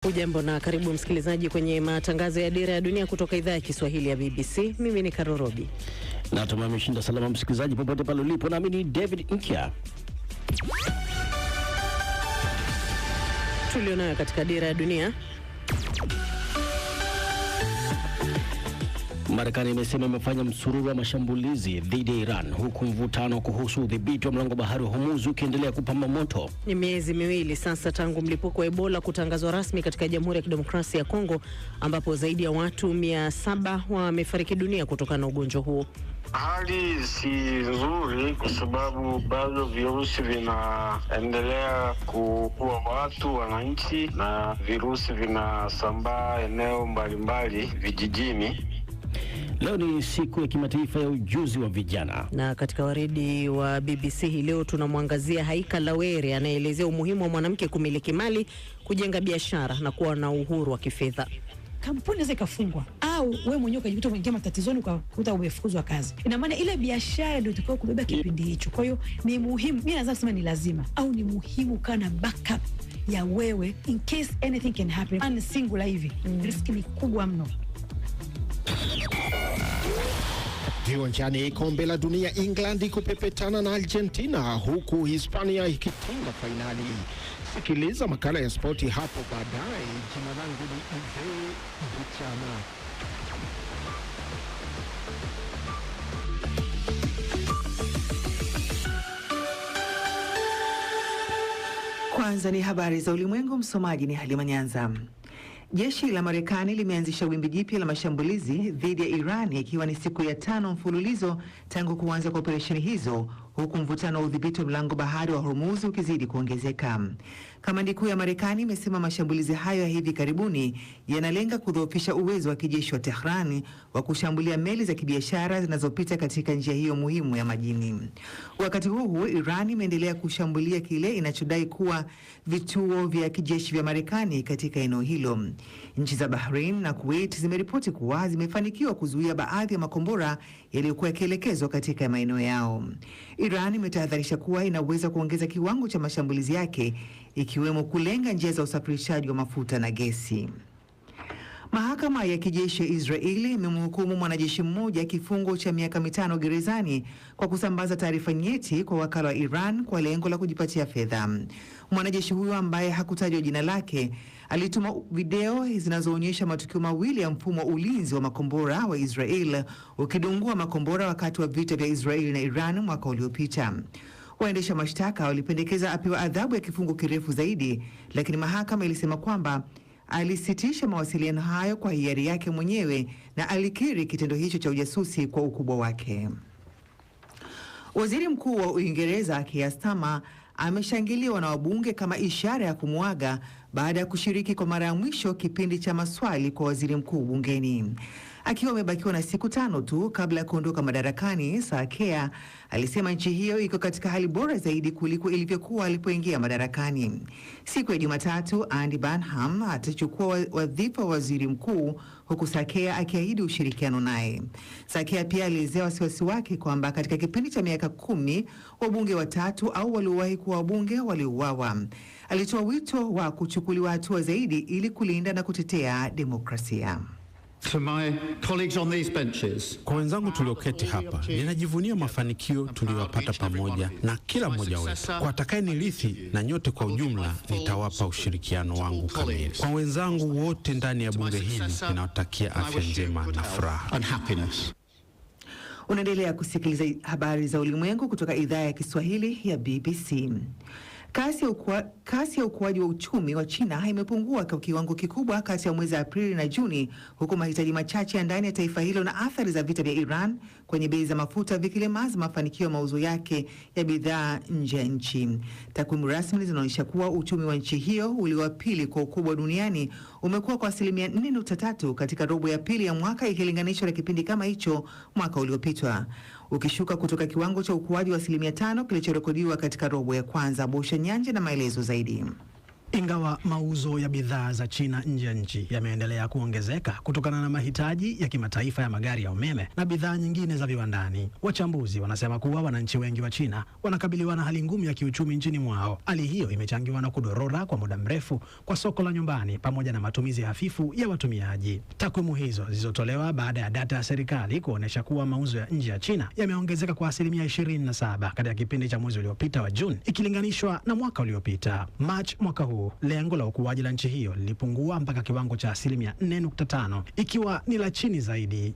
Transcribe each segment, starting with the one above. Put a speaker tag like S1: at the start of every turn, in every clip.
S1: Ujambo na karibu msikilizaji kwenye matangazo ya Dira ya Dunia kutoka idhaa ya Kiswahili ya BBC. Mimi ni Karorobi.
S2: Na tumamshinda salama msikilizaji popote pale ulipo, na mimi ni David Nkia.
S1: Tulionayo katika Dira ya Dunia.
S2: Marekani imesema imefanya msururu wa mashambulizi dhidi ya Iran, huku mvutano kuhusu udhibiti wa mlango bahari wa Hormuz ukiendelea kupamba moto.
S1: Ni miezi miwili sasa tangu mlipuko wa Ebola kutangazwa rasmi katika Jamhuri ya Kidemokrasia ya Kongo, ambapo zaidi ya watu 700 wamefariki dunia kutokana na ugonjwa huo.
S3: Hali si nzuri kwa sababu bado virusi vinaendelea kuua watu, wananchi, na virusi vinasambaa eneo mbalimbali vijijini.
S2: Leo ni siku ya kimataifa ya ujuzi wa vijana.
S1: Na katika waridi wa BBC hii leo tunamwangazia Haika Lawere anaelezea umuhimu wa mwanamke kumiliki mali, kujenga biashara na kuwa na uhuru wa kifedha.
S4: Kampuni inaweza ikafungwa au wewe mwenyewe ukajikuta umeingia matatizoni ukakuta umefukuzwa kazi. Ina maana ile biashara ndio itakao kubeba kipindi hicho. Kwa hiyo ni muhimu, mimi naweza kusema ni lazima au ni muhimu kana backup ya wewe in case anything can happen. Ani singular hivi. Riski ni kubwa mno.
S5: Viwanjani, kombe la dunia, England kupepetana na Argentina huku Hispania ikitinga fainali. Sikiliza makala ya spoti hapo baadaye. Jina langu ni Ive Buchana.
S6: Kwanza ni habari za ulimwengu, msomaji ni Halima Nyanza. Jeshi la Marekani limeanzisha wimbi jipya la mashambulizi dhidi ya Iran, ikiwa ni siku ya 5 mfululizo tangu kuanza kwa operesheni hizo, huku mvutano wa udhibiti wa mlango bahari wa Hormuz ukizidi kuongezeka. Kamandi kuu ya Marekani imesema mashambulizi hayo ya hivi karibuni yanalenga kudhoofisha uwezo wa kijeshi wa Tehran wa kushambulia meli za kibiashara zinazopita katika njia hiyo muhimu ya majini. Wakati huu Iran imeendelea kushambulia kile inachodai kuwa vituo vya kijeshi vya Marekani katika eneo hilo. Nchi za Bahrain na Kuwait zimeripoti kuwa zimefanikiwa kuzuia baadhi ya makombora yaliyokuwa yakielekezwa katika maeneo yao. Iran imetahadharisha kuwa inaweza kuongeza kiwango cha mashambulizi yake, ikiwemo kulenga njia za usafirishaji wa mafuta na gesi. Mahakama ya kijeshi ya Israeli imemhukumu mwanajeshi mmoja kifungo cha miaka 5 gerezani kwa kusambaza taarifa nyeti kwa wakala wa Iran kwa lengo la kujipatia fedha. Mwanajeshi huyo ambaye hakutajwa jina lake alituma video zinazoonyesha matukio mawili ya mfumo wa ulinzi wa makombora wa Israel ukidungua makombora wakati wa vita vya Israeli na Iran mwaka uliopita. Waendesha mashtaka walipendekeza apewe adhabu ya kifungo kirefu zaidi, lakini mahakama ilisema kwamba alisitisha mawasiliano hayo kwa hiari yake mwenyewe na alikiri kitendo hicho cha ujasusi kwa ukubwa wake. Waziri Mkuu wa Uingereza Keir Starmer ameshangiliwa na wabunge kama ishara ya kumwaga baada ya kushiriki kwa mara ya mwisho kipindi cha maswali kwa waziri mkuu bungeni. Akiwa amebakiwa na siku 5 tu kabla ya kuondoka madarakani, Keir alisema nchi hiyo iko katika hali bora zaidi kuliko ilivyokuwa alipoingia madarakani. Siku ya Jumatatu, Andy Burnham atachukua wadhifa wa waziri mkuu, huku Keir akiahidi ushirikiano naye. Keir pia alielezea wasiwasi wake kwamba katika kipindi cha miaka 10 wabunge 3 au waliowahi kuwa wabunge waliuawa. Alitoa wito wa kuchukuliwa hatua zaidi ili kulinda na kutetea demokrasia.
S7: To my colleagues on these benches,
S8: kwa wenzangu tulioketi hapa, ninajivunia mafanikio tuliyopata pamoja na kila mmoja wetu. Kwa atakayenirithi na nyote kwa ujumla, nitawapa ushirikiano wangu kamili. Kwa wenzangu wote ndani ya bunge hili, ninawatakia afya njema na furaha.
S6: Unaendelea kusikiliza habari za ulimwengu kutoka idhaa ya Kiswahili ya BBC. Kasi ya ukuaji wa uchumi wa China imepungua kwa kiwango kikubwa kati ya mwezi Aprili na Juni, huku mahitaji machache ya ndani ya taifa hilo na athari za vita vya Iran kwenye bei za mafuta vikilemaza mafanikio ya mauzo yake ya bidhaa nje ya nchi. Takwimu rasmi zinaonyesha kuwa uchumi wa nchi hiyo ulio wa pili kwa ukubwa duniani umekuwa kwa 4.3% katika robo ya pili ya mwaka ikilinganishwa na kipindi kama hicho mwaka uliopita, ukishuka kutoka kiwango cha ukuaji wa 5% kilichorekodiwa katika robo ya kwanza. Bosha Nyanje na maelezo zaidi.
S9: Ingawa mauzo ya bidhaa za China nje ya nchi yameendelea kuongezeka kutokana na mahitaji ya kimataifa ya magari ya umeme na bidhaa nyingine za viwandani, wachambuzi wanasema kuwa wananchi wengi wa China wanakabiliwa na hali ngumu ya kiuchumi nchini mwao. Hali hiyo imechangiwa na kudorora kwa muda mrefu kwa soko la nyumbani pamoja na matumizi hafifu ya watumiaji. Takwimu hizo zilizotolewa baada ya data ya serikali kuonesha kuwa mauzo ya nje ya China yameongezeka kwa 27% katika kipindi cha mwezi uliopita wa Juni ikilinganishwa na mwaka uliopita. March mwaka huu lengo la ukuaji la nchi hiyo lilipungua mpaka kiwango cha 4.5 ikiwa ni la chini zaidi.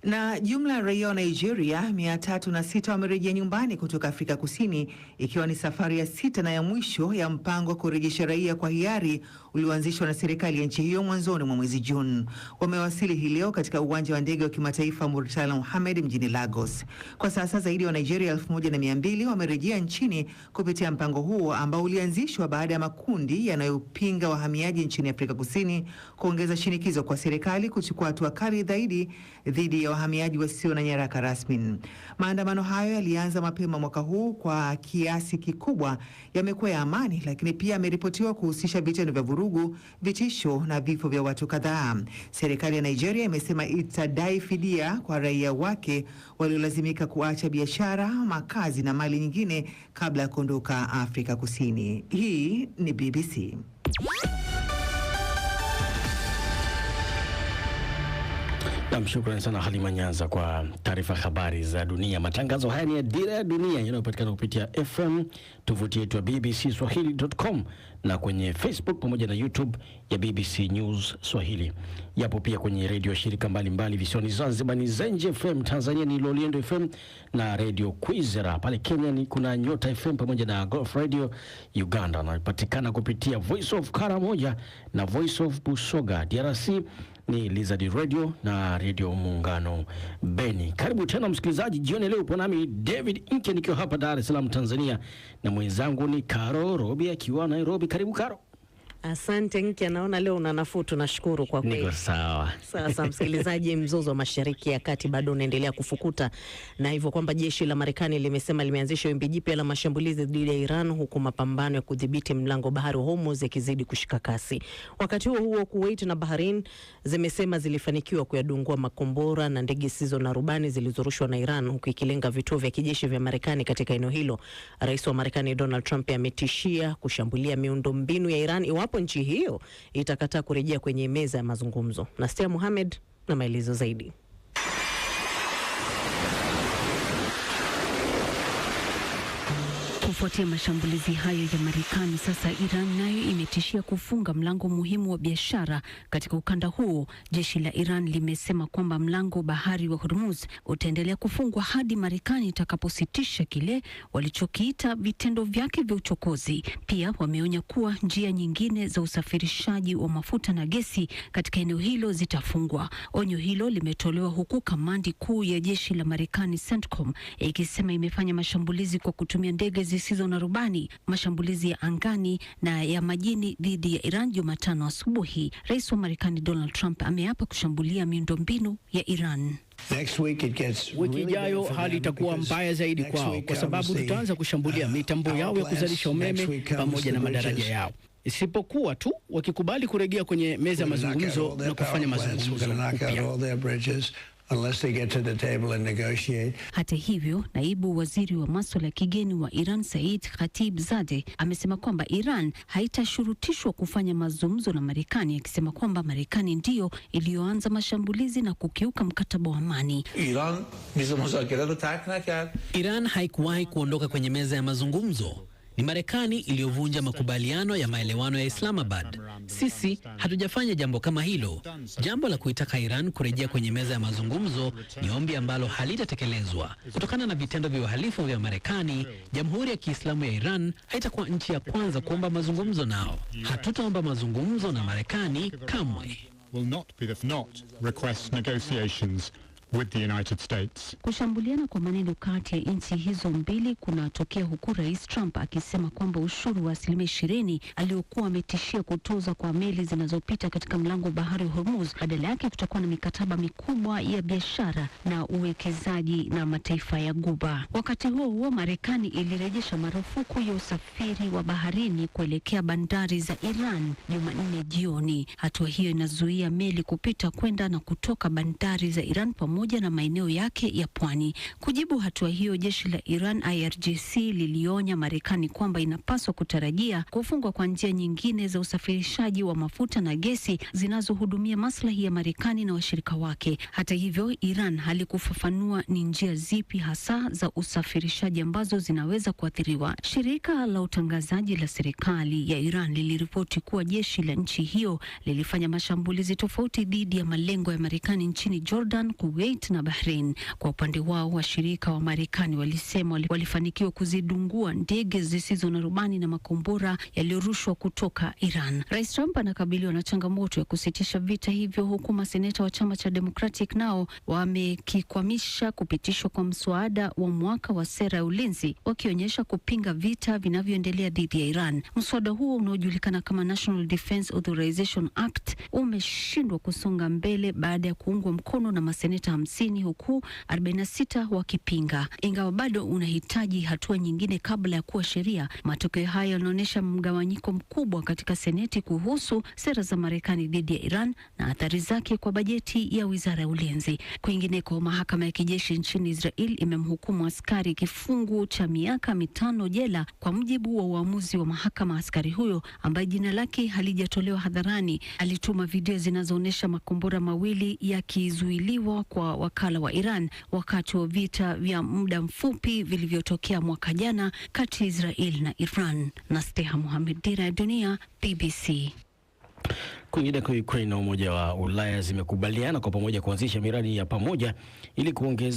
S6: Na jumla ya raia wa Nigeria 306 wamerejea nyumbani kutoka Afrika Kusini, ikiwa ni safari ya 6 na ya mwisho ya mpango wa kurejesha raia kwa hiari ulioanzishwa na serikali ya nchi hiyo mwanzoni mwa mwezi Juni. Wamewasili hii leo katika uwanja wa ndege wa kimataifa Murtala Mohammed mjini Lagos. Kwa sasa zaidi ya Nigeria 1200 wamerejea nchini kupitia mpango huo ambao ulianzishwa baada ya makundi yanayopinga wahamiaji nchini Afrika Kusini kuongeza shinikizo kwa serikali kuchukua hatua kali zaidi dhidi ya wahamiaji wasio na nyaraka rasmi. Maandamano hayo yalianza mapema mwaka huu kwa kiasi kikubwa yamekuwa ya amani, lakini pia yameripotiwa kuhusisha vitendo vya vurugu, vitisho na vifo vya watu kadhaa. Serikali ya Nigeria imesema itadai fidia kwa raia wake waliolazimika kuacha biashara, makazi na mali nyingine kabla ya kuondoka Afrika Kusini. Hii ni BBC.
S2: Shukrani sana Halima Nyanza kwa taarifa habari za dunia. Matangazo haya ni ya Dira ya Dunia yanayopatikana kupitia FM, tovuti yetu ya bbcswahili.com na kwenye Facebook pamoja na YouTube ya BBC News Swahili. Yapo pia kwenye redio shirika mbalimbali visiwani Zanzibar ni Zenje FM, Tanzania ni Loliendo FM na Radio Kwizera. Pale Kenya ni kuna Nyota FM pamoja na Golf Radio. Uganda napatikana kupitia Voice of Karamoja na Voice of Busoga. DRC ni Lizard Radio na Radio Muungano Beni. Karibu tena msikilizaji, jioni leo upo nami David Inke nikiwa hapa Dar es Salaam Tanzania na mwenzangu ni Karo Robi akiwa Nairobi. Karibu Karo.
S1: Asante Nki, naona leo una nafuu, tunashukuru kwa kweli.
S2: Niko sawa.
S1: Sasa msikilizaji, mzozo wa Mashariki ya Kati bado unaendelea kufukuta, na hivyo kwamba jeshi la Marekani limesema limeanzisha wimbi jipya la mashambulizi dhidi ya Iran, huku mapambano ya kudhibiti mlango bahari wa Hormuz yakizidi kushika kasi. Wakati huo Kuwait na Bahrain zimesema zilifanikiwa kuyadungua makombora na ndege zisizo na rubani zilizorushwa na Iran, huku ikilenga vituo vya kijeshi vya Marekani katika eneo hilo. Rais wa Marekani Donald Trump ametishia kushambulia miundombinu ya Iran iwapo nchi hiyo itakataa kurejea kwenye meza ya mazungumzo. Nastia Mohamed na maelezo zaidi.
S10: Kufuatia mashambulizi hayo ya Marekani, sasa Iran nayo imetishia kufunga mlango muhimu wa biashara katika ukanda huo. Jeshi la Iran limesema kwamba mlango bahari wa Hormuz utaendelea kufungwa hadi Marekani itakapositisha kile walichokiita vitendo vyake vya uchokozi. Pia wameonya kuwa njia nyingine za usafirishaji wa mafuta na gesi katika eneo hilo zitafungwa. Onyo hilo limetolewa huku kamandi kuu ya jeshi la Marekani CENTCOM ikisema imefanya mashambulizi kwa kutumia ndege zisizo na rubani, mashambulizi ya angani na ya majini dhidi ya Iran Jumatano asubuhi. Rais wa Marekani Donald Trump ameapa kushambulia miundombinu ya Iran.
S2: Wiki ijayo hali itakuwa mbaya zaidi kwao, kwa sababu tutaanza kushambulia mitambo yao ya kuzalisha umeme pamoja na madaraja yao, isipokuwa tu wakikubali kurejea kwenye meza ya mazungumzo na kufanya mazungumzo upya.
S11: Unless they get to the table and negotiate.
S10: Hata hivyo, naibu waziri wa masuala ya kigeni wa Iran Said Khatibzadeh amesema kwamba Iran haitashurutishwa kufanya mazungumzo na Marekani, akisema kwamba Marekani ndiyo iliyoanza mashambulizi na kukiuka mkataba wa amani.
S12: Iran haikuwahi kuondoka kwenye meza ya mazungumzo. Ni Marekani iliyovunja makubaliano ya maelewano ya Islamabad. Sisi hatujafanya jambo kama hilo. Jambo la kuitaka Iran kurejea kwenye meza ya mazungumzo ni ombi ambalo halitatekelezwa. Kutokana na vitendo vya uhalifu vya Marekani, Jamhuri ya Kiislamu ya Iran haitakuwa nchi ya kwanza kuomba mazungumzo nao. Hatutaomba mazungumzo na Marekani kamwe.
S13: with the United States.
S10: Kushambuliana kwa maneno kati ya nchi hizo mbili kunatokea huku Rais Trump akisema kwamba ushuru wa 20% aliokuwa ametishia kutoza kwa meli zinazopita katika mlango bahari wa Hormuz, badala yake kutakuwa na mikataba mikubwa ya biashara na uwekezaji na mataifa ya Ghuba. Wakati huo huo, Marekani ilirejesha marufuku ya usafiri wa baharini kuelekea bandari za Iran Jumanne jioni. Hatua hiyo inazuia meli kupita kwenda na kutoka bandari za Iran pamoja na maeneo yake ya pwani. Kujibu hatua hiyo, jeshi la Iran IRGC lilionya Marekani kwamba inapaswa kutarajia kufungwa kwa njia nyingine za usafirishaji wa mafuta na gesi zinazohudumia maslahi ya Marekani na washirika wake. Hata hivyo, Iran halikufafanua ni njia zipi hasa za usafirishaji ambazo zinaweza kuathiriwa. Shirika la utangazaji la serikali ya Iran liliripoti kuwa jeshi la nchi hiyo lilifanya mashambulizi tofauti dhidi ya malengo ya Marekani nchini Jordan, Kuwait na Bahrain. Kwa upande wao, washirika wa Marekani walisema walifanikiwa kuzidungua ndege zisizo na rubani na makombora yaliyorushwa kutoka Iran. Rais Trump anakabiliwa na changamoto ya kusitisha vita hivyo, huku maseneta wa chama cha Democratic nao wamekikwamisha kupitishwa kwa mswada wa mwaka wa sera ya ulinzi, wakionyesha kupinga vita vinavyoendelea dhidi ya Iran. Mswada huo unaojulikana kama National Defense Authorization Act umeshindwa kusonga mbele baada ya kuungwa mkono na maseneta 50 huku 46 wakipinga. Ingawa bado unahitaji hatua nyingine kabla ya kuwa sheria, matokeo haya yanaonyesha mgawanyiko mkubwa katika Seneti kuhusu sera za Marekani dhidi ya Iran na athari zake kwa bajeti ya Wizara ya Ulinzi. Kwingineko, mahakama ya kijeshi nchini Israel imemhukumu askari kifungu cha miaka 5 jela kwa mujibu wa uamuzi wa mahakama. Askari huyo ambaye jina lake halijatolewa hadharani alituma video zinazoonyesha makombora mawili yakizuiliwa kwa wakala wa Iran wakati wa vita vya muda mfupi vilivyotokea mwaka jana kati ya Israel na Iran. Nasteha Mohamed, Dira ya Dunia, BBC.
S2: Kwingineko, Ukraine na Umoja wa Ulaya zimekubaliana kwa pamoja kuanzisha miradi ya pamoja ili kuongeza